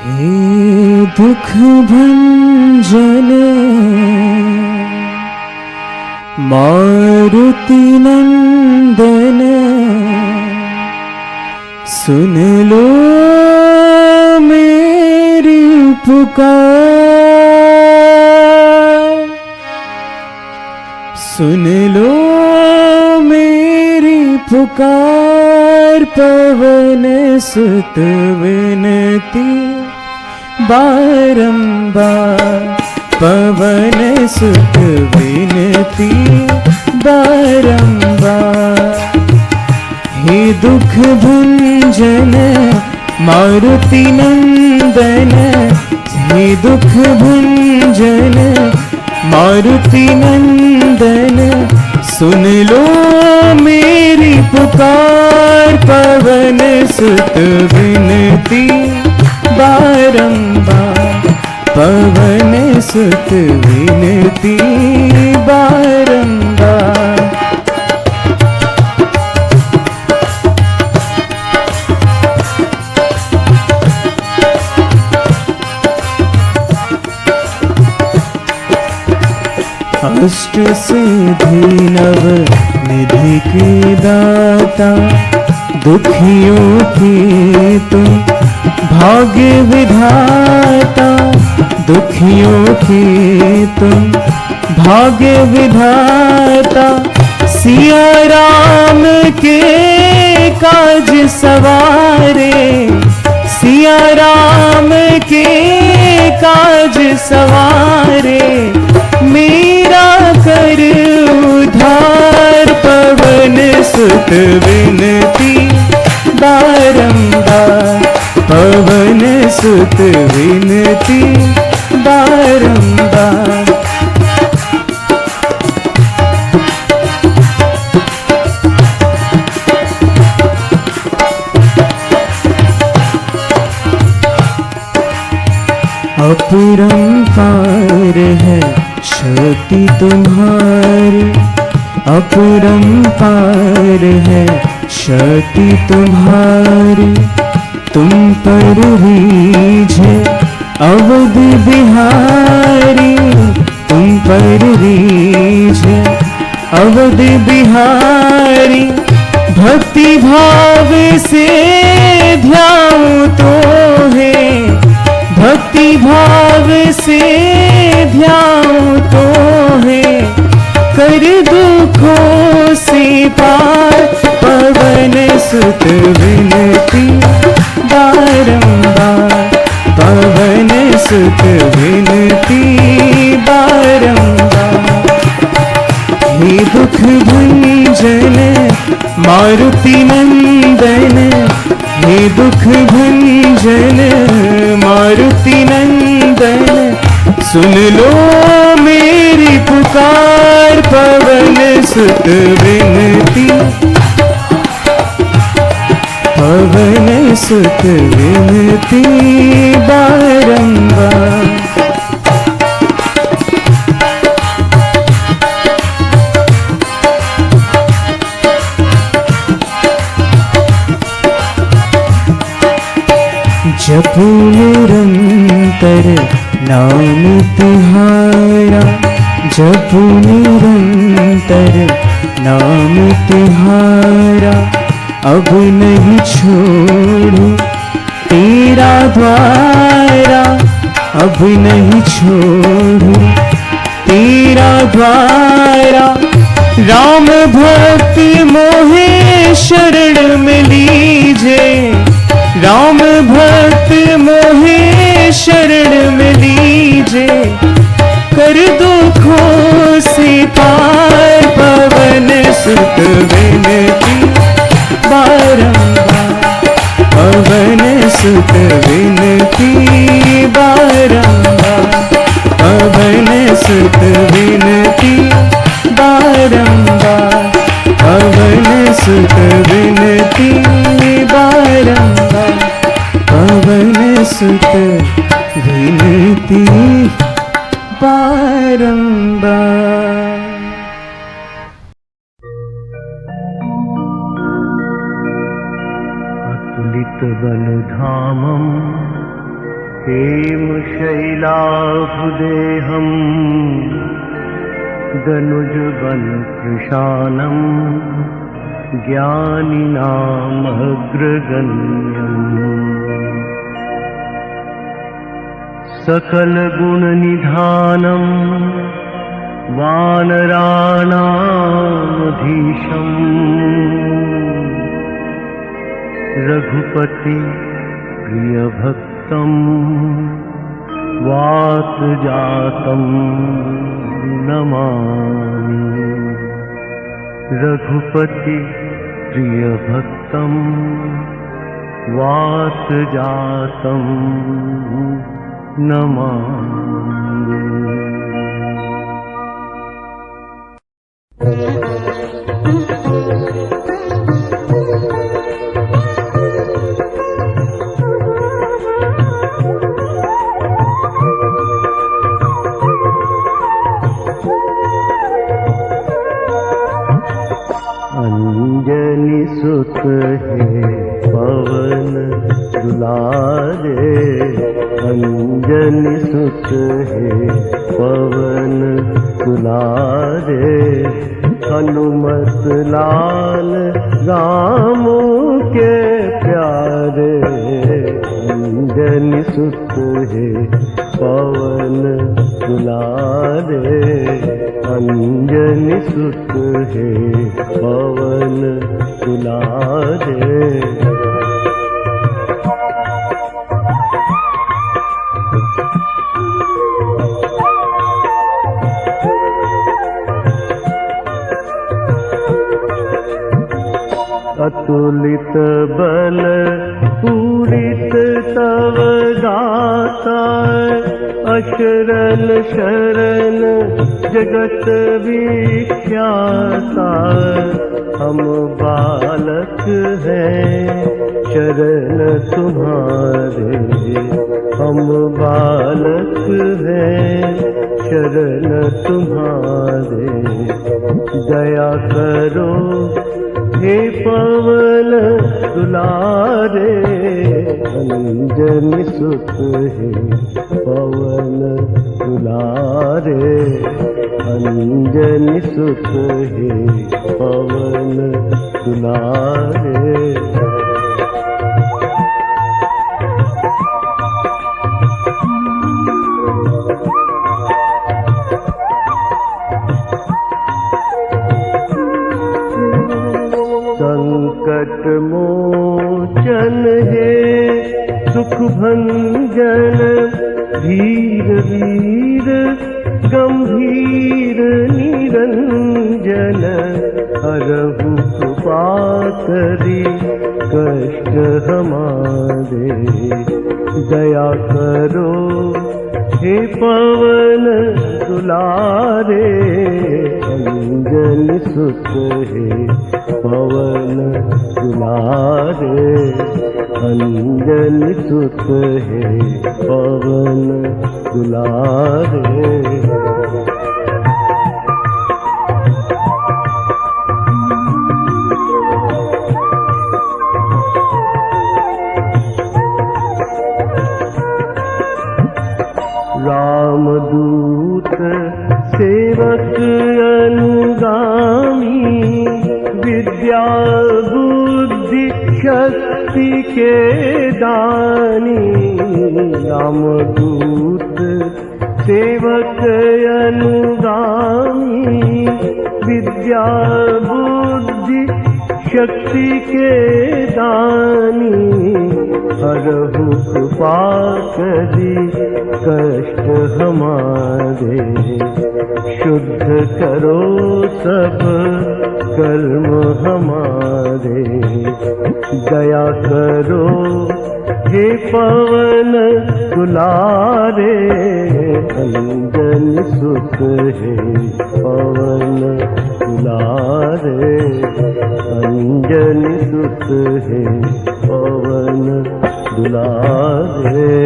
हे दुख भंजन मारुति नंदन, सुन लो मेरी पुकार, सुन लो मेरी पुकार। पवन सुत विनती बारंबार, पवन सुत विनती बारंबार। हे दुख भंजन मारुति नंदन, हे दुख भंजन मारुति नंदन, सुन लो मेरी पुकार। पवन सुत विनती बारंबार, पवन सुत विनती बारंबार। अष्ट सिद्धि नव निधि के दाता, दुखियों की तुम भाग्य विधाता, दुखियों की तुम भाग्य विधाता। सिया राम के काज सवारे, सिया राम के काज सवारे, मेरा कर उद्धार। पवन सुत विनती बारंबार, पवन सुत विनती बारंबार। अपरंपार है शक्ति तुम्हारी, अपरंपार है शक्ति तुम्हारी। तुम पर रीझे अवध बिहारी, तुम पर रीझे अवध बिहारी। भक्ति भाव से ध्याऊं तो है, भक्ति भाव से ध्याऊं तो है, कर दुखों से पार। पवन सुत विनती बारंबार, पवन सुत विनती बारंबार। हे दुख भंजन मारुति नंदन, हे दुख भंजन मारुति नंदन, सुन लो मेरी पुकार। पवन सुत विनती, पवन सुत विनती बारंबार। जपो निरंतर नाम तुम्हारा, जपो निरंतर नाम तुम्हारा। अब नहीं छोड़ू तेरा द्वारा, अब नहीं छोड़ू तेरा द्वारा। राम भक्त मोहे शरण में लीजे, राम भक्त मोहे शरण में लीजे, कर दुखों से पार। पवन सुत विनती बारंबार, पवन सुत विनती बारंबार, पवन सुत विनती बारंबार, पवन सुत विनती बारंबार, पवन सुत विनती बारंबार। अतुलित बलधामं हेम शैलाभुदेहम् दनुजवन्कृशानम् ज्ञानिनामग्रगण्यम् सकलगुणनिधानम् वानराणामधीशम् रघुपति प्रियभक्तम् वातजातम् नमामि। रघुपति प्रियभक्तम् वातजातम् नमामि। अंजनी सुत है पवन दुलारे, अंजनी सुत है पवन दुलारे, हनुमत लाल राम के प्यारे। अंजनी सुत है पवन दुलारे, अंजनी सुत है पवन दुलारे। अतुलित बल पूरित तव गाथा, अशरण शरण जगत विख्याता। हम बालक हैं शरण तुम्हारे, हम बालक हैं शरण तुम्हारे। दया करो हे पवन दुलारे, अंजनी सुत है पवन दुलारे, अंजनी सुत है पवन दुलारे। संकट मोचन है सुख भंजन, धीर वीर गंभीर निरंजन। हरहु कृपा करी कष्ट हमारे, दया करो हे पवन दुलारे। अंजनी सुत है पवन दुलारे, अंजनी सुत है पवन दुलारे। रामदूत सेवक अनुगामी, विद्या बुद्धि शक्ति के दानी। रामदूत सेवक अनुगामी, विद्या बुद्धि शक्ति के दानी। हरहु कृपा करी कष्ट हमारे, शुद्ध करो सब कर्म हमारे। दया करो हे पवन दुलारे, अंजनी सुत है पवन दुलारे, अंजनी सुत है पवन दुलारे।